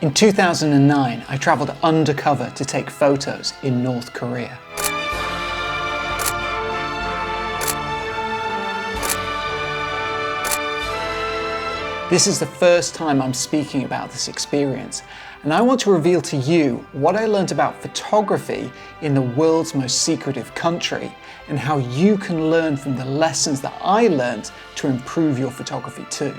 In 2009, I travelled undercover to take photos in North Korea. This is the first time I'm speaking about this experience, and I want to reveal to you what I learned about photography in the world's most secretive country, and how you can learn from the lessons that I learned to improve your photography too.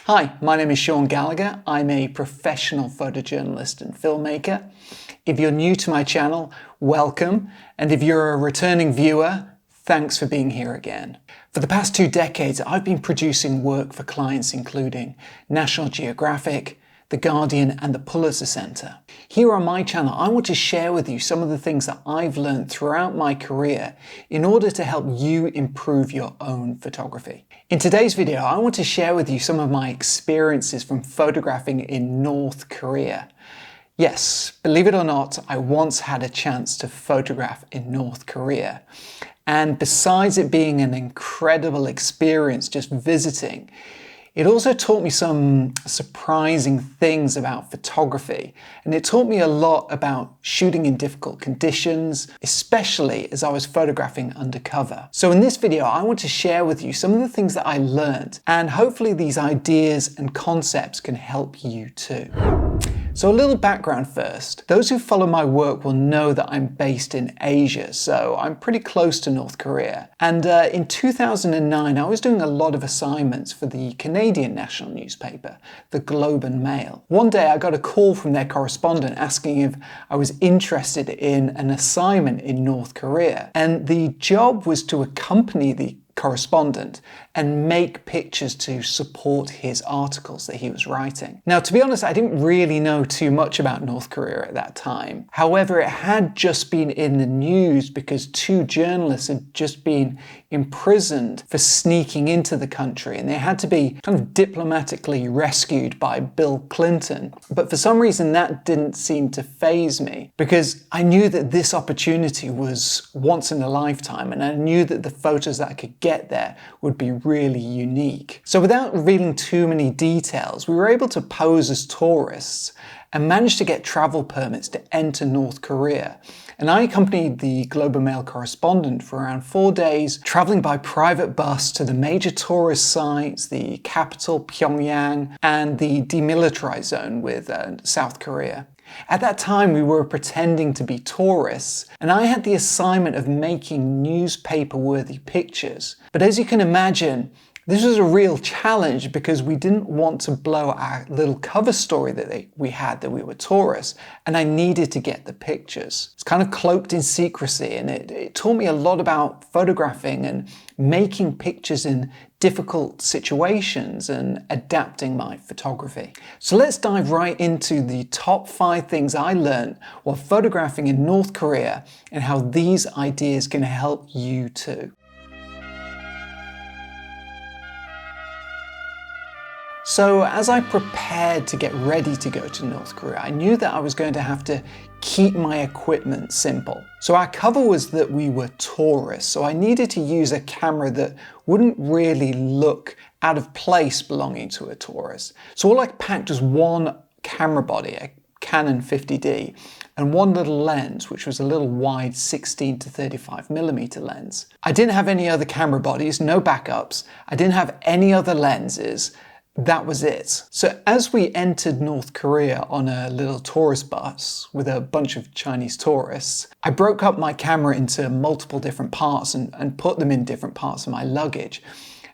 Hi, my name is Gallagher. I'm a professional photojournalist and filmmaker. If you're new to my channel, welcome. And if you're a returning viewer, thanks for being here again. For the past 2 decades, I've been producing work for clients including National Geographic, The Guardian and the Pulitzer Center. Here on my channel, I want to share with you some of the things that I've learned throughout my career in order to help you improve your own photography. In today's video, I want to share with you some of my experiences from photographing in North Korea. Yes, believe it or not, I once had a chance to photograph in North Korea. And besides it being an incredible experience just visiting, it also taught me some surprising things about photography, and it taught me a lot about shooting in difficult conditions, especially as I was photographing undercover. So in this video, I want to share with you some of the things that I learned, and hopefully these ideas and concepts can help you too. So a little background first. Those who follow my work will know that I'm based in Asia, so I'm pretty close to North Korea. And in 2009, I was doing a lot of assignments for the Canadian national newspaper, the Globe and Mail. One day I got a call from their correspondent asking if I was interested in an assignment in North Korea. And the job was to accompany the correspondent and make pictures to support his articles that he was writing. Now, to be honest, I didn't really know too much about North Korea at that time. However, it had just been in the news because 2 journalists had just been imprisoned for sneaking into the country, and they had to be kind of diplomatically rescued by Bill Clinton. But for some reason, that didn't seem to faze me because I knew that this opportunity was once in a lifetime, and I knew that the photos that I could get there would be really unique. So without revealing too many details, we were able to pose as tourists and managed to get travel permits to enter North Korea. And I accompanied the Globe and Mail correspondent for around 4 days, traveling by private bus to the major tourist sites, the capital, Pyongyang, and the demilitarized zone with South Korea. At that time, we were pretending to be tourists, and I had the assignment of making newspaper-worthy pictures. But as you can imagine, this was a real challenge because we didn't want to blow our little cover story that we had that we were tourists, and I needed to get the pictures. It's kind of cloaked in secrecy, and it taught me a lot about photographing and making pictures in difficult situations and adapting my photography. So let's dive right into the top 5 things I learned while photographing in North Korea and how these ideas can help you too. So as I prepared to get ready to go to North Korea, I knew that I was going to have to keep my equipment simple. So our cover was that we were tourists, so I needed to use a camera that wouldn't really look out of place belonging to a tourist. So all I packed was one camera body, a Canon 50D, and one little lens, which was a little wide 16 to 35 millimeter lens. I didn't have any other camera bodies, no backups. I didn't have any other lenses. That was it. So as we entered North Korea on a little tourist bus with a bunch of Chinese tourists, I broke up my camera into multiple different parts and put them in different parts of my luggage.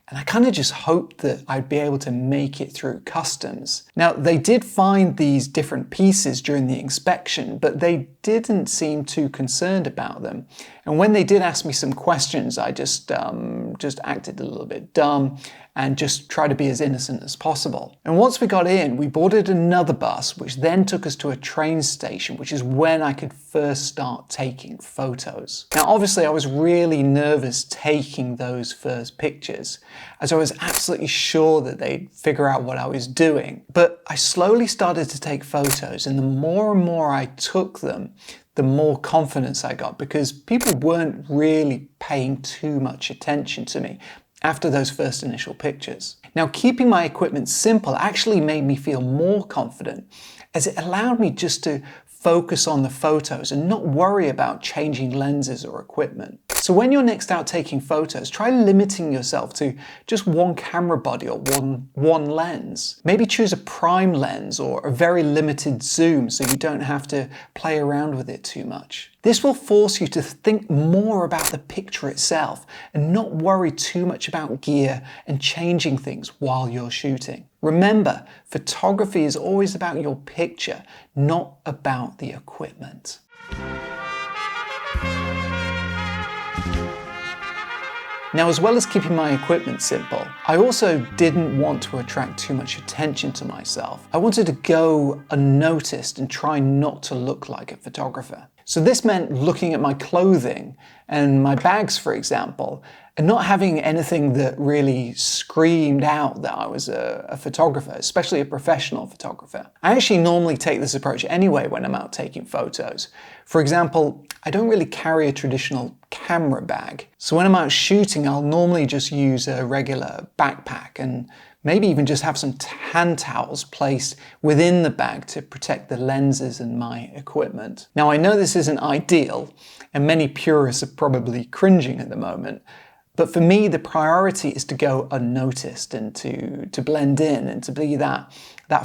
And I kind of just hoped that I'd be able to make it through customs. Now, they did find these different pieces during the inspection, but they didn't seem too concerned about them. And when they did ask me some questions, I just acted a little bit dumb and just try to be as innocent as possible. And once we got in, we boarded another bus, which then took us to a train station, which is when I could first start taking photos. Now, obviously, I was really nervous taking those first pictures, as I was absolutely sure that they'd figure out what I was doing. But I slowly started to take photos, and the more and more I took them, the more confidence I got, because people weren't really paying too much attention to me after those first initial pictures. Now, keeping my equipment simple actually made me feel more confident, as it allowed me just to focus on the photos and not worry about changing lenses or equipment. So when you're next out taking photos, try limiting yourself to just one camera body or one lens. Maybe choose a prime lens or a very limited zoom so you don't have to play around with it too much. This will force you to think more about the picture itself and not worry too much about gear and changing things while you're shooting. Remember, photography is always about your picture, not about the equipment. Now, as well as keeping my equipment simple, I also didn't want to attract too much attention to myself. I wanted to go unnoticed and try not to look like a photographer. So this meant looking at my clothing and my bags, for example, and not having anything that really screamed out that I was a photographer, especially a professional photographer. I actually normally take this approach anyway when I'm out taking photos. For example, I don't really carry a traditional camera bag. So when I'm out shooting, I'll normally just use a regular backpack and maybe even just have some hand towels placed within the bag to protect the lenses and my equipment. Now, I know this isn't ideal, and many purists are probably cringing at the moment, but for me, the priority is to go unnoticed and to blend in and to be that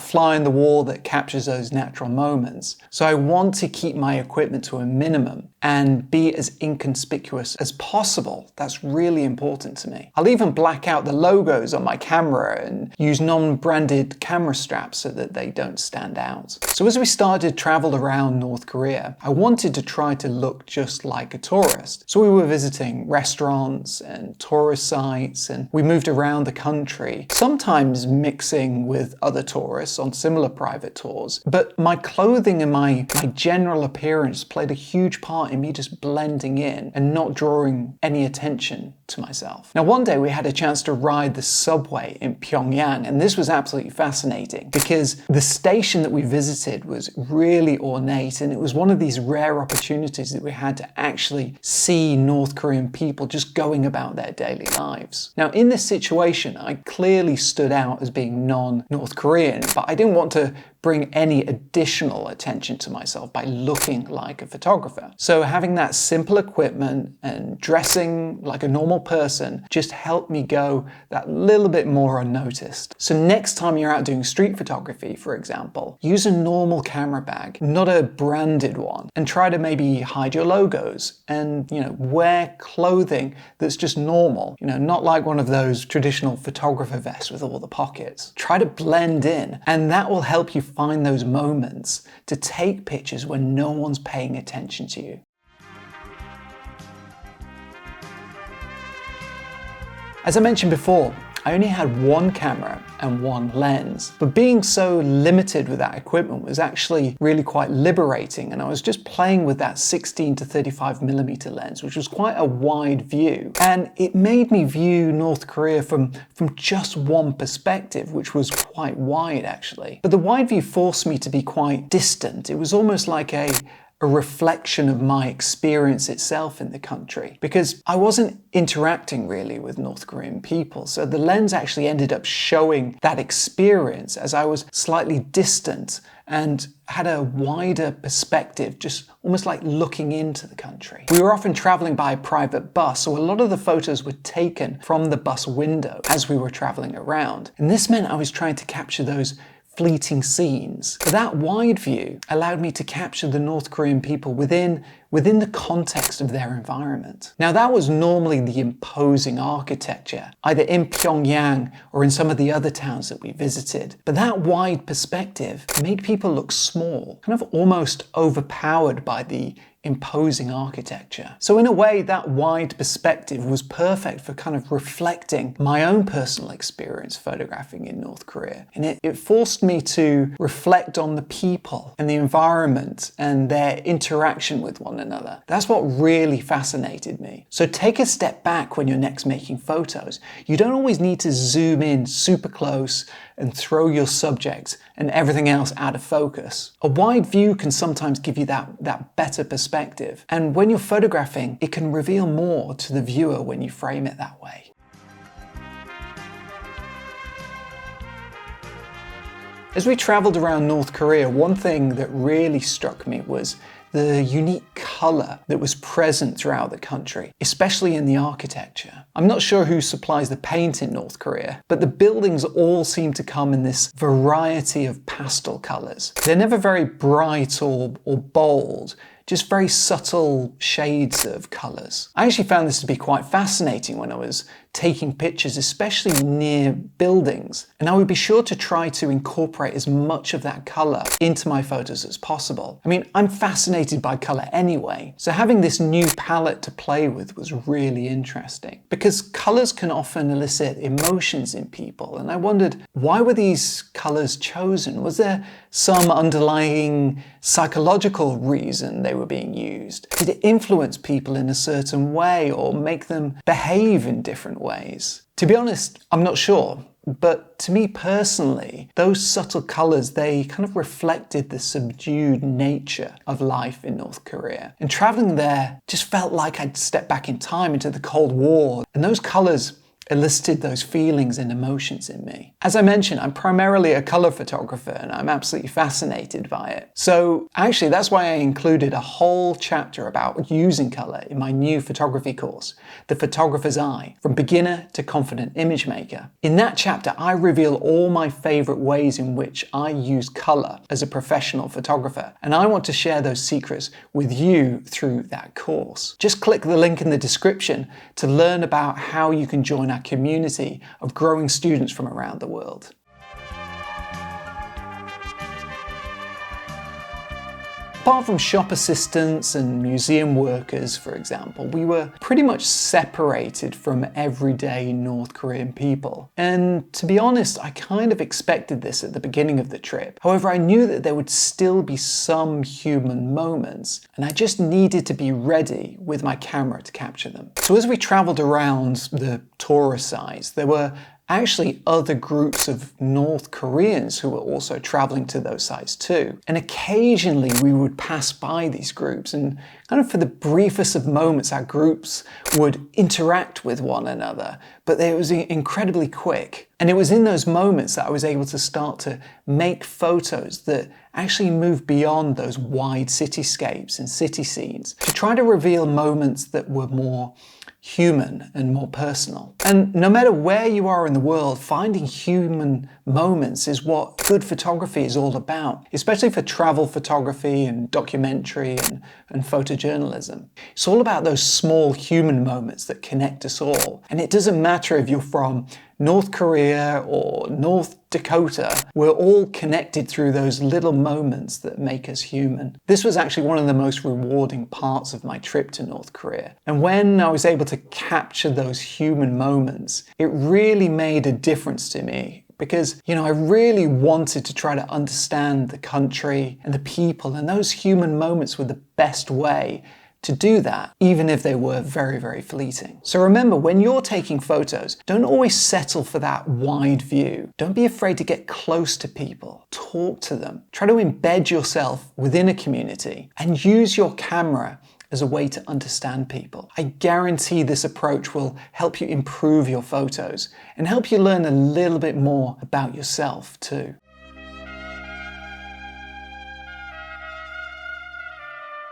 fly on the wall that captures those natural moments. So I want to keep my equipment to a minimum and be as inconspicuous as possible. That's really important to me. I'll even black out the logos on my camera and use non-branded camera straps so that they don't stand out. So as we started travel around North Korea, I wanted to try to look just like a tourist. So we were visiting restaurants and tourist sites, and we moved around the country, sometimes mixing with other tourists on similar private tours. But my clothing and my general appearance played a huge part in me just blending in and not drawing any attention to myself. Now, one day we had a chance to ride the subway in Pyongyang, and this was absolutely fascinating because the station that we visited was really ornate, and it was one of these rare opportunities that we had to actually see North Korean people just going about their daily lives. Now, in this situation, I clearly stood out as being non-North Korean, but I didn't want to bring any additional attention to myself by looking like a photographer. So having that simple equipment and dressing like a normal person just helped me go that little bit more unnoticed. So next time you're out doing street photography, for example, use a normal camera bag, not a branded one, and try to maybe hide your logos and, wear clothing that's just normal, not like one of those traditional photographer vests with all the pockets. Try to blend in, and that will help you find those moments to take pictures when no one's paying attention to you. As I mentioned before, I only had one camera and one lens, but being so limited with that equipment was actually really quite liberating, and I was just playing with that 16 to 35mm lens, which was quite a wide view, and it made me view North Korea from just one perspective, which was quite wide actually. But the wide view forced me to be quite distant. It was almost like a reflection of my experience itself in the country, because I wasn't interacting really with North Korean people. So the lens actually ended up showing that experience as I was slightly distant and had a wider perspective, just almost like looking into the country. We were often traveling by a private bus, so a lot of the photos were taken from the bus window as we were traveling around. And this meant I was trying to capture those fleeting scenes. But that wide view allowed me to capture the North Korean people within the context of their environment. Now, that was normally the imposing architecture, either in Pyongyang or in some of the other towns that we visited. But that wide perspective made people look small, kind of almost overpowered by the imposing architecture. So in a way, that wide perspective was perfect for kind of reflecting my own personal experience photographing in North Korea. And it forced me to reflect on the people and the environment and their interaction with one another. That's what really fascinated me. So take a step back when you're next making photos. You don't always need to zoom in super close and throw your subject and everything else out of focus. A wide view can sometimes give you that better perspective. And when you're photographing, it can reveal more to the viewer when you frame it that way. As we traveled around North Korea, one thing that really struck me was the unique colour that was present throughout the country, especially in the architecture. I'm not sure who supplies the paint in North Korea, but the buildings all seem to come in this variety of pastel colours. They're never very bright or bold, just very subtle shades of colours. I actually found this to be quite fascinating when I was taking pictures, especially near buildings, and I would be sure to try to incorporate as much of that colour into my photos as possible. I mean, I'm fascinated by colour anyway, so having this new palette to play with was really interesting, because colours can often elicit emotions in people, and I wondered, why were these colours chosen? Was there some underlying psychological reason they were being used? Did it influence people in a certain way or make them behave in different ways? To be honest, I'm not sure. But to me personally, those subtle colours, they kind of reflected the subdued nature of life in North Korea. And travelling there just felt like I'd stepped back in time into the Cold War. And those colours elicited those feelings and emotions in me. As I mentioned, I'm primarily a colour photographer and I'm absolutely fascinated by it. So actually that's why I included a whole chapter about using colour in my new photography course, The Photographer's Eye, from Beginner to Confident Image Maker. In that chapter, I reveal all my favourite ways in which I use colour as a professional photographer, and I want to share those secrets with you through that course. Just click the link in the description to learn about how you can join our community of growing students from around the world. Apart from shop assistants and museum workers, for example, we were pretty much separated from everyday North Korean people. And to be honest, I kind of expected this at the beginning of the trip. However, I knew that there would still be some human moments, and I just needed to be ready with my camera to capture them. So as we traveled around the tourist sites, there were actually other groups of North Koreans who were also traveling to those sites too. And occasionally we would pass by these groups, and kind of for the briefest of moments our groups would interact with one another, but it was incredibly quick. And it was in those moments that I was able to start to make photos that actually moved beyond those wide cityscapes and city scenes to try to reveal moments that were more human and more personal. And no matter where you are in the world, finding human moments is what good photography is all about, especially for travel photography and documentary and photojournalism. It's all about those small human moments that connect us all. And it doesn't matter if you're from North Korea or North Dakota, we're all connected through those little moments that make us human. This was actually one of the most rewarding parts of my trip to North Korea. And when I was able to capture those human moments, it really made a difference to me. Because, I really wanted to try to understand the country and the people, and those human moments were the best way to do that, even if they were very, very fleeting. So remember, when you're taking photos, don't always settle for that wide view. Don't be afraid to get close to people. Talk to them. Try to embed yourself within a community and use your camera as a way to understand people. I guarantee this approach will help you improve your photos and help you learn a little bit more about yourself too.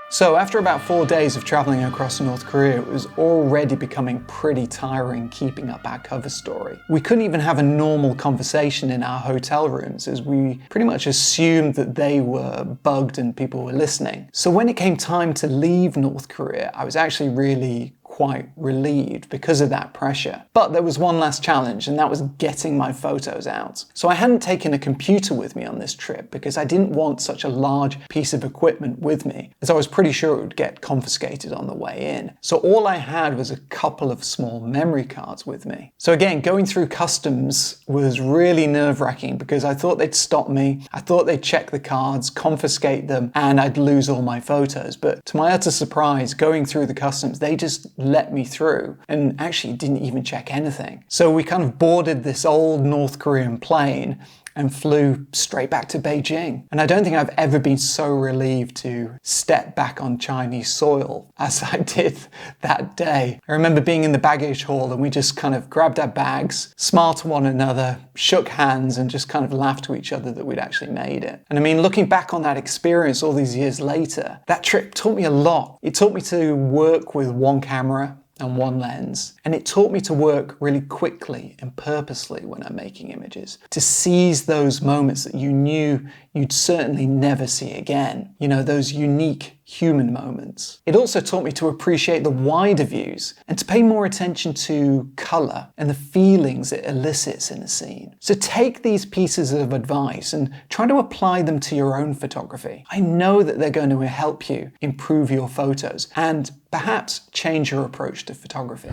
So after about 4 days of traveling across North Korea, it was already becoming pretty tiring keeping up our cover story. We couldn't even have a normal conversation in our hotel rooms, as we pretty much assumed that they were bugged and people were listening. So when it came time to leave North Korea, I was actually really quite relieved because of that pressure. But there was one last challenge, and that was getting my photos out. So I hadn't taken a computer with me on this trip because I didn't want such a large piece of equipment with me, as I was pretty sure it would get confiscated on the way in. So all I had was a couple of small memory cards with me. So again, going through customs was really nerve-wracking because I thought they'd stop me, I thought they'd check the cards, confiscate them, and I'd lose all my photos. But to my utter surprise, going through the customs, they just let me through and actually didn't even check anything. So we kind of boarded this old North Korean plane and flew straight back to Beijing. And I don't think I've ever been so relieved to step back on Chinese soil as I did that day. I remember being in the baggage hall and we just kind of grabbed our bags, smiled to one another, shook hands, and just kind of laughed to each other that we'd actually made it. And I mean, looking back on that experience all these years later, that trip taught me a lot. It taught me to work with one camera and one lens. And it taught me to work really quickly and purposely when I'm making images, to seize those moments that you knew you'd certainly never see again. You know, those unique human moments. It also taught me to appreciate the wider views and to pay more attention to color and the feelings it elicits in a scene. So take these pieces of advice and try to apply them to your own photography. I know that they're going to help you improve your photos and perhaps change your approach to photography.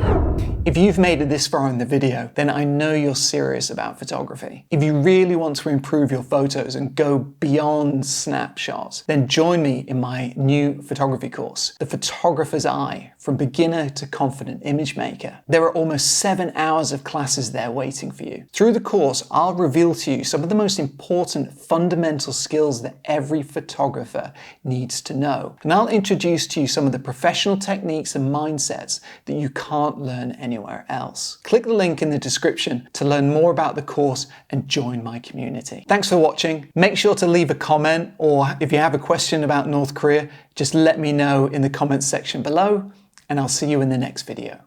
If you've made it this far in the video, then I know you're serious about photography. If you really want to improve your photos and go beyond snapshots, then join me in my new photography course, The Photographer's Eye, from beginner to confident image maker. There are almost 7 hours of classes there waiting for you. Through the course, I'll reveal to you some of the most important fundamental skills that every photographer needs to know. And I'll introduce to you some of the professional techniques and mindsets that you can't learn anywhere else. Click the link in the description to learn more about the course and join my community. Thanks for watching. Make sure to leave a comment, or if you have a question about North Korea, just let me know in the comments section below, and I'll see you in the next video.